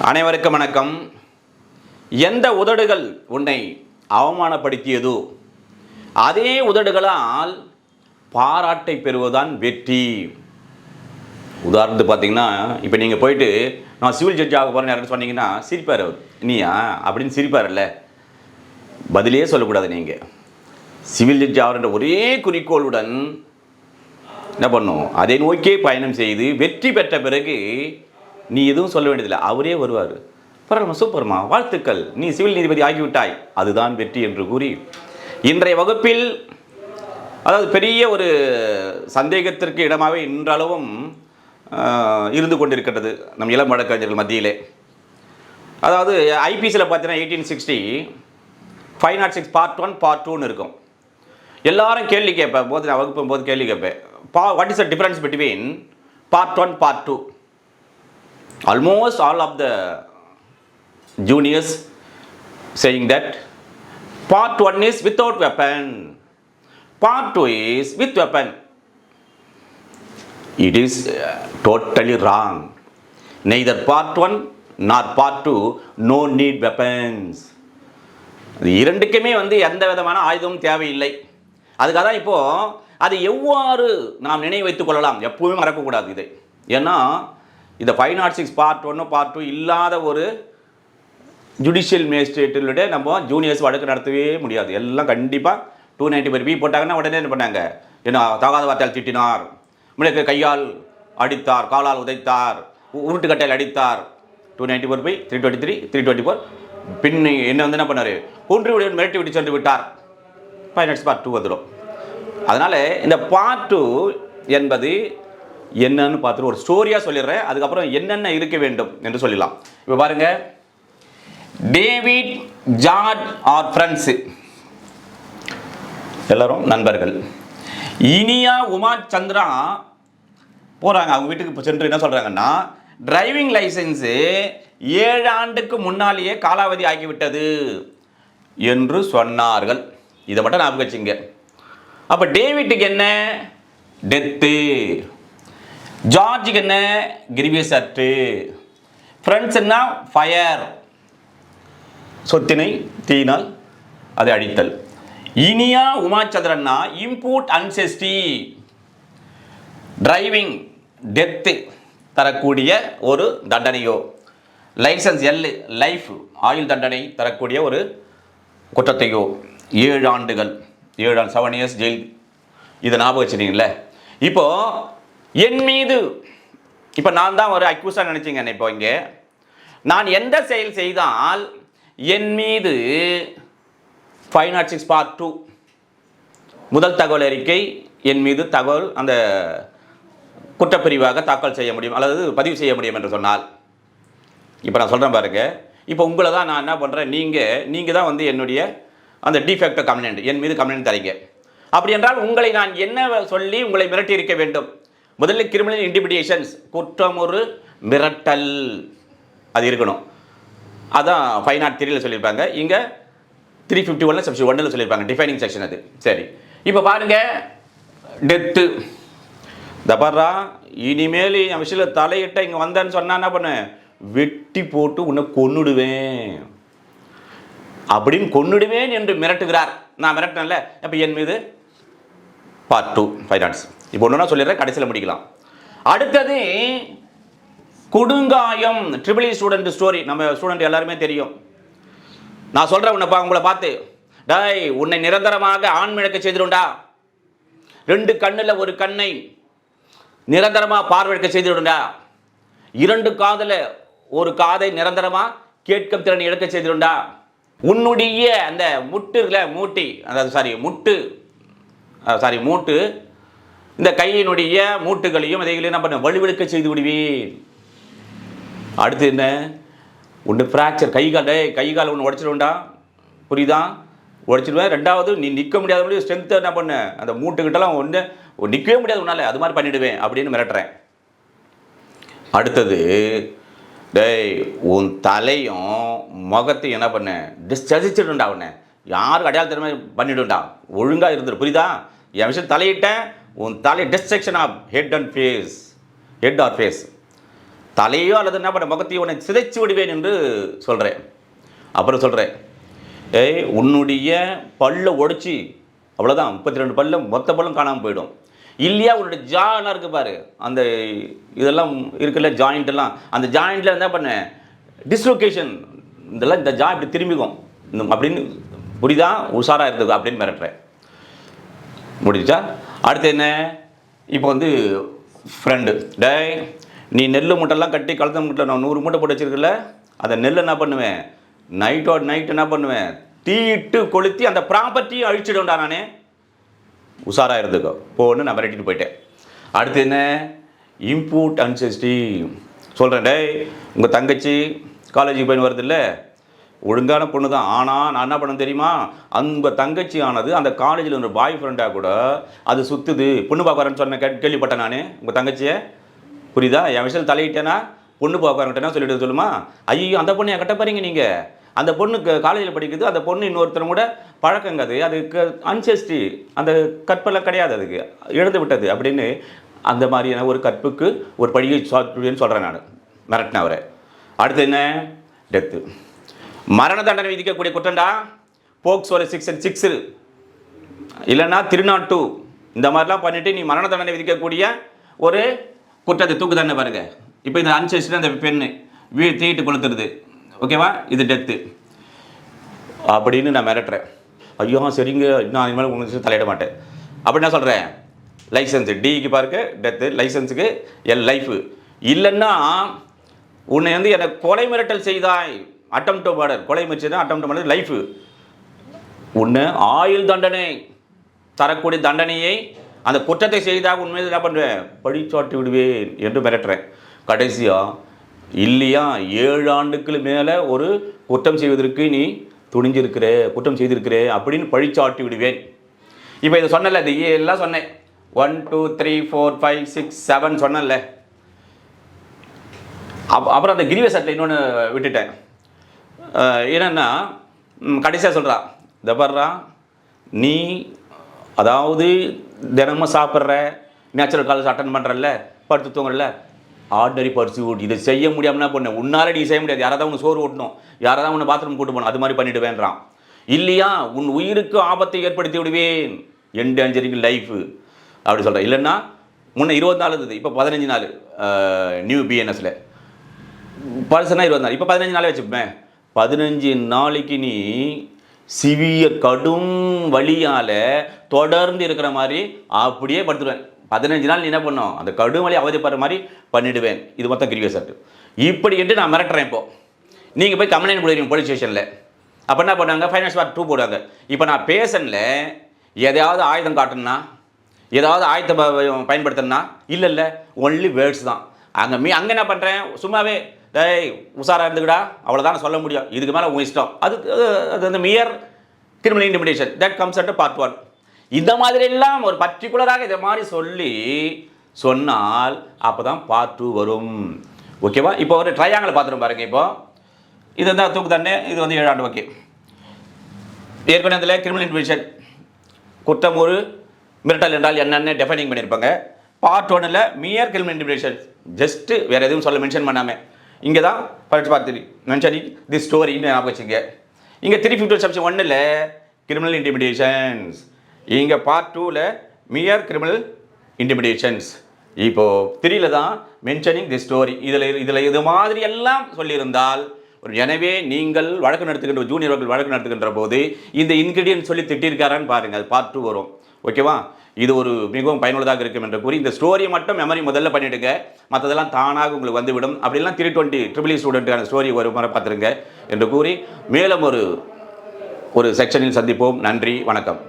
அனைவருக்கும் வணக்கம். எந்த உதடுகள் உன்னை அவமானப்படுத்தியதோ அதே உதடுகளால் பாராட்டை பெறுவதுதான் வெற்றி. உதாரணத்துக்கு பார்த்தீங்கன்னா, இப்போ நீங்கள் போயிட்டு நான் சிவில் ஜட்ஜ் ஆக போகிறேன்னு யாரும் சொன்னீங்கன்னா சிரிப்பார். அவர் நீயா அப்படின்னு சிரிப்பார்ல. பதிலே சொல்லக்கூடாது. நீங்கள் சிவில் ஜட்ஜ் ஆகிற ஒரே குறிக்கோளுடன் என்ன பண்ணும், அதை நோக்கியே பயணம் செய்து வெற்றி பெற்ற பிறகு நீ எதுவும் சொல்ல வேண்டியதில்லை, அவரே வருவார். பரவாயில்ல, சூப்பர்மா, வாழ்த்துக்கள், நீ சிவில் நீதிபதி ஆகிவிட்டாய், அதுதான் வெற்றி என்று கூறி இன்றைய வகுப்பில், அதாவது பெரிய ஒரு சந்தேகத்திற்கு இடமாகவே இன்றளவும் இருந்து கொண்டிருக்கிறது நம் இளம் வழக்கறிஞர்கள் மத்தியிலே. அதாவது ஐபிசியில் பார்த்தீங்கன்னா 1860 506 பார்ட் 1 பார்ட் 2ன்னு இருக்கும். எல்லாரும் கேள்வி கேட்பேன் போது, நான் வகுப்பும் போது கேள்வி கேட்பேன், what is the difference between part 1 part 2? Almost all of the juniors saying that part 1 is without weapon, part 2 is with weapon. It is totally wrong. Neither part 1 nor part 2 no need weapons. இரண்டுக்குமே எந்த விதமான ஆயுதமும் தேவையில்லை. அதுக்காக தான் இப்போது அது எவ்வாறு நாம் நினைவு வைத்துக் கொள்ளலாம், எப்பவுமே மறக்கக்கூடாது இதை. ஏன்னா இந்த 506 பார்ட் 1 பார்ட் 2 இல்லாத ஒரு ஜுடிஷியல் மேஜிஸ்ட்ரேட்டுடைய நம்ம ஜூனியர்ஸ் வழக்கு நடத்தவே முடியாது. எல்லாம் கண்டிப்பாக 295 போட்டாங்கன்னா உடனே என்ன பண்ணாங்க, என்ன தகாத வார்த்தையால் திட்டினார், முன்னே கையால் அடித்தார், காலால் உதைத்தார், உருட்டுக்கட்டையில் அடித்தார். 294 323 324 பின் என்ன என்ன பண்ணார், ஒன்று விட மிரட்டி விட்டு சென்று விட்டார். 506 பார்ட் 2 வந்துடும். அதனால் இந்த பார்ட் 2 என்பது என்னன்னு பார்த்துட்டு ஒரு ஸ்டோரியாக சொல்லிடுறேன். அதுக்கப்புறம் என்னென்ன இருக்க வேண்டும் என்று சொல்லலாம். இப்போ பாருங்க, டேவிட் ஜார்ஜ் ஆர் ஃப்ரெண்ட்ஸு, எல்லாரும் நண்பர்கள். இனியா உமா சந்திரா போகிறாங்க அவங்க வீட்டுக்கு. இப்போ சென்று என்ன சொல்கிறாங்கன்னா, டிரைவிங் லைசன்ஸு 7 ஆண்டுக்கு முன்னாலேயே காலாவதி ஆகிவிட்டது என்று சொன்னார்கள். இதை மட்டும் ஞாபகம் வச்சுங்க. அப்போ டேவிட்டுக்கு என்ன, டெத்து. ஜார்ஜுக்கு என்ன, கிரிவியஸ் அட்டு. ஃப்ரெண்ட்ஸ்னா ஃபயர், சொத்தினை தீயினால் அதை அழித்தல். இனியா உமாச்சந்திரன்னா இம்போர்ட் அன்செஸ்டி. டிரைவிங் டெத்து தரக்கூடிய ஒரு தண்டனையோ, லைசன்ஸ் லைஃப் ஆயுள் தண்டனை தரக்கூடிய ஒரு குற்றத்தையோ 7 ஆண்டுகள் 7 இயர்ஸ் ஜெயில். இதை ஞாபகம் வச்சுருக்கீங்களே. இப்போது என் மீது இப்போ நான் தான் ஒரு அக்யூஸாக நினச்சிங்க. இப்போ இங்கே நான் எந்த செயல் செய்தால் என் மீது 506 பார்ட் 2 முதல் தகவல் அறிக்கை என் மீது தகவல் அந்த குற்றப்பிரிவாக தாக்கல் செய்ய முடியும் அல்லது பதிவு செய்ய முடியும் என்று சொன்னால், இப்போ நான் சொல்கிறேன் பாருங்க. இப்போ உங்களை தான் நான் என்ன பண்ணுறேன், நீங்கள் தான் என்னுடைய அந்த டிஃபெக்ட் கம்ப்ளைண்ட் என் மீது கம்ப்ளைண்ட் தரீங்க. அப்படி என்றால் உங்களை நான் என்ன சொல்லி உங்களை மிரட்டி இருக்க வேண்டும்? முதல்ல கிரிமினல் இன்டிமிடேஷன்ஸ், குற்றம் ஒரு மிரட்டல், அது இருக்கணும். அதான் 503 சொல்லியிருப்பாங்க. இங்கே 351 செக்ஷன் 1 சொல்லியிருப்பாங்க, டிஃபைனிங் செக்ஷன் அது. சரி, இப்போ பாருங்கள், டெத்து. தபர்ரா, இனிமேல் என் விஷயத்தில் தலையிட்ட இங்கே வந்தேன்னு சொன்னா என்ன பண்ணு, வெட்டி போட்டு உன்னை கொன்னுடுவேன் அப்படின்னு கொன்னுடுவேன் என்று மிரட்டுகிறார். நான் மிரட்டினேன்ல, அப்போ என் மீது பார்ட் 2 506. இப்போ ஒன்றுனா சொல்லிடுறேன், கடைசியில் முடிக்கலாம். அடுத்தது கொடுங்காயம். ட்ரிபிள் ஸ்டூடெண்ட் ஸ்டோரி நம்ம ஸ்டூடெண்ட் எல்லாருமே தெரியும். நான் சொல்கிறேன், உங்களை பார்த்து, டாய் உன்னை நிரந்தரமாக ஆண்மிழக்க செய்திடுண்டா, 2 கண்ணில் ஒரு கண்ணை நிரந்தரமாக பார்வையிழக்க செய்திடுண்டா, 2 காதில் ஒரு காதை நிரந்தரமாக கேட்கும் திறன் இழக்க செய்திடுண்டா, உன்னுடைய அந்த முட்டு மூட்டி மூட்டு இந்த கையினுடைய மூட்டுகளையும் இதைகளையும் என்ன பண்ண வலுவிழுக்க செய்து விடுவேன். அடுத்து என்ன, ஒன்று ஃப்ராக்சர், கைகால் ஒன்று உடச்சிடுவேன்டா, புரியுதா, உடச்சிடுவேன். 2வது நீ நிற்க முடியாத ஸ்ட்ரென்த்து என்ன பண்ண, அந்த மூட்டுக்கிட்டலாம் ஒன்று நிற்கவே முடியாது உன்னால், அது மாதிரி பண்ணிவிடுவேன் அப்படின்னு மிரட்டுறேன். அடுத்தது, டேய் உன் தலையும் முகத்தையும் என்ன பண்ண டிஸ்டர்ஜிச்சுடுண்டா, உன்னை யாருக்கு அடையாள திறமை பண்ணிவிடுண்டா, ஒழுங்காக இருந்துரு, புரியுதா, என் விஷயம் தலையிட்டேன், உன் தலை destruction of head or face. தலையோ அல்லது என்ன பண்ண முகத்தையோ உன்னை சிதைச்சு விடுவேன் என்று சொல்கிறேன். அப்புறம் சொல்கிறேன், ஏய் உன்னுடைய பல்லை உடைச்சி அவ்வளோதான், 32 பல்ல மொத்த பல்லும் காணாமல் போயிடும். இல்லையா உன்னுடைய ஜாலாம் இருக்குது பாரு, அந்த இதெல்லாம் இருக்குல்ல ஜாயிண்ட்டெல்லாம், அந்த ஜாயிண்ட்டில் என்ன பண்ண டிஸ்லொகேஷன், இதெல்லாம் இந்த ஜா இப்படி திரும்பிக்கும் அப்படின்னு புரியுதா, உஷாராக இருந்தது அப்படின்னு மிரட்டுறேன். முடிஞ்சா அடுத்து என்ன, இப்போ வந்து ஃப்ரெண்டு, டே நீ நெல் மூட்டைலாம் கட்டி கலந்த மூட்டை நான் 100 மூட்டை போட்டு வச்சுருக்கல, அந்த நெல் என்ன பண்ணுவேன், நைட்டோட நைட் என்ன பண்ணுவேன், தீட்டு கொளுத்தி அந்த ப்ராப்பர்ட்டியை அழிச்சிடும்டா நானே, உஷாராக இருந்துக்கோ போன்னு நான் மிரட்டிட்டு போயிட்டேன். அடுத்து என்ன, இம்பூட் அன்செஸ்டி சொல்கிறேன், டே உங்கள் தங்கச்சி காலேஜுக்கு போயின்னு வருது இல்லை, ஒழுங்கான பொண்ணு தான், ஆனால் நான் என்ன பண்ண தெரியுமா, அந்த தங்கச்சி ஆனது அந்த காலேஜில் ஒரு பாய் ஃப்ரெண்டாக கூட அது சுற்றுது, பொண்ணு பார்க்க வரேன்னு சொன்ன கேள்விப்பட்டேன் நான் உங்கள் தங்கச்சியை, புரியுதா, என் விஷயத்தில் தலையிட்டேன்னா பொண்ணு பார்க்க வரேன்ட்டேன்னா சொல்லிட்டு சொல்லுமா, ஐயோ அந்த பொண்ணு என் கட்ட பாருங்க நீங்கள், அந்த பொண்ணுக்கு காலேஜில் படிக்குது, அந்த பொண்ணு இன்னொருத்தர் கூட பழக்கங்க, அதுக்கு அன்செஸ்டி, அந்த கற்பெல்லாம் கிடையாது, அதுக்கு எழுந்து விட்டது அப்படின்னு அந்த மாதிரியான ஒரு கற்புக்கு ஒரு படியை சொல்கிறேன் நான், மிரட்டினேன் அவரை. அடுத்து என்ன, டெத்து, மரண தண்டனை விதிக்கக்கூடிய குற்றம்டா, போக்சோல 6 இல்லைன்னா 302 இந்த மாதிரிலாம் பண்ணிவிட்டு நீ மரண தண்டனை விதிக்கக்கூடிய ஒரு குற்றத்தை தூக்கு தண்டனை பாருங்க. இப்போ இந்த அன்செஸ்டி அந்த பெண்ணு தீட்டு கொளுத்துறது, ஓகேவா, இது டெத்து அப்படின்னு நான் மிரட்டுறேன். ஐயோ சரிங்க, நான் இனிமேல் உங்களுக்கு தலையிட மாட்டேன் அப்படி நான் சொல்கிறேன். லைசன்ஸு டிக்கு பாருங்க டெத்து, லைசன்ஸுக்கு லைஃபு, இல்லைன்னா உன்னை வந்து என்னை கொலை மிரட்டல் செய்தாய், அட்டம் டு மர்டர், கொலை முயற்சினா அட்டம் டு மர்டர் லைஃபு, ஒன்று ஆயுள் தண்டனை தரக்கூடிய தண்டனையை அந்த குற்றத்தை செய்தாக உண்மையில் என்ன பண்ணுவேன், பழிச்சாட்டி விடுவேன் என்று மிரட்டுறேன். கடைசியாக இல்லையா 7 ஆண்டுக்கு மேலே ஒரு குற்றம் செய்வதற்கு நீ குற்றம் செய்திருக்கிறே அப்படின்னு பழிச்சாட்டி விடுவேன். இப்போ இதை சொன்னல, இந்த எல்லாம் சொன்னேன், 1 2 3 4 5 6 7 சொன்னல. அப்புறம் அந்த கிரிவசத்தில் இன்னொன்று விட்டுட்டேன். என்னென்னா கடைசியாக சொல்கிறா, இந்த பர்றா நீ அதாவது தினமும் சாப்பிட்ற, நேச்சுரல் காலேஜ் அட்டன் பண்ணுறல்ல, படுத்து தூங்குறல, ஆர்டினரி பர்சூட், இதை செய்ய முடியாமனா பண்ண, உன்னால் நீ செய்ய முடியாது, யாராவது உன்னை சோறு ஓட்டணும், யாராவது உன்னை பாத்ரூம் கூட்டு போகணும், அது மாதிரி பண்ணிவிடுவேன்றான். இல்லையா உன் உயிருக்கு ஆபத்தை ஏற்படுத்தி விடுவேன், என்டேஞ்சரிங் லைஃபு அப்படி சொல்கிறேன். இல்லைன்னா முன்னே 24 இருந்தது, இப்போ 15 நாள் நியூ பிஎன்எஸில் பர்சனாக 20 நாள், இப்போ 15 நாளே வச்சுப்பேன். 15 நாளைக்கு நீ சிவியர் கடும் வழியால் தொடர்ந்து இருக்கிற மாதிரி அப்படியே படுத்துடுவேன். 15 நாள் நீ என்ன பண்ணும், அந்த கடும் வழி அவதிப்படுற மாதிரி பண்ணிவிடுவேன். இது மொத்தம் கிரிவஸ் ஆக்ட். இப்படி என்று நான் மிரட்டுறேன். இப்போது நீங்கள் போய் கம்ப்ளைண்ட் கொடுக்குறீங்க போலீஸ் ஸ்டேஷனில், அப்போ என்ன பண்ணுவாங்க, ஃபைனான்ஸ் பார்ட் 2 போடுவாங்க. இப்போ நான் பேசனில் எதையாவது ஆயுதம் காட்டணுன்னா, ஏதாவது ஆயுதத்தை பயன்படுத்தணுன்னா இல்லை ஒன்லி வேர்ட்ஸ் தான். அங்கே என்ன பண்ணுறேன், சும்மாவே டேய் உஷாராக இருந்துக்கடா அவ்வளோதான் சொல்ல முடியும், இதுக்கு மேலே உங்கள் இஷ்டம். அது அந்த mere criminal intimidation that comes under part 1. இந்த மாதிரி எல்லாம் ஒரு பர்டிகுலராக இதை மாதிரி சொன்னால் அப்போ தான் பார்ட் 2 வரும். ஓகேவா, இப்போ ஒரு ட்ரையாங்கில் பார்த்துட்டு பாருங்க. இப்போ இது வந்து தூக்கு தண்டனை, இது வந்து 7 ஆண்டு. ஓகே, ஏற்கனவே அதில் கிரிமினல் இன்டிமிடேஷன் குற்றம் ஒரு மிரட்டல் என்றால் என்னென்னு டெஃபைனிங் பண்ணியிருப்பாங்க. பார்ட் 1ல் மியர் கிரிமினல் இன்டிமிடேஷன், ஜஸ்ட்டு வேறு எதுவும் சொல்ல மென்ஷன் பண்ணாமல் இங்கே தான் பார்ட் 3 மென்ஷனிங் தி ஸ்டோரின்னு ஞாபகம் வச்சுங்க. இங்கே 350 செக்ஷன் 1ல் கிரிமினல் இன்டிமிடேஷன்ஸ், இங்கே பார்ட் 2ல் மியர் கிரிமினல் இன்டிமிடேஷன்ஸ். இப்போது 3ல் தான் மென்ஷனிங் தி ஸ்டோரி. இதில் இது மாதிரி எல்லாம் சொல்லியிருந்தால், எனவே நீங்கள் வழக்கு நடத்துகின்ற ஜூனியர் வகுப்பில் வழக்கு நடத்துகின்ற போது இந்த இன்கிரீடியன்ட் சொல்லி திட்டிருக்காரான்னு பாருங்கள், அது பார்ட் 2 வரும். ஓகேவா, இது ஒரு மிகவும் பயனுள்ளதாக இருக்கும் என்று கூறி இந்த ஸ்டோரியை மட்டும் மெமரி முதல்ல பண்ணிவிடுங்க, மற்றதெல்லாம் தானாக உங்களுக்கு வந்துவிடும். அப்படிலாம் 320 EEE ஸ்டூடெண்ட்டுக்கான ஸ்டோரி ஒரு முறை பார்த்துருங்க என்று கூறி மேலும் ஒரு செக்ஷனில் சந்திப்போம். நன்றி, வணக்கம்.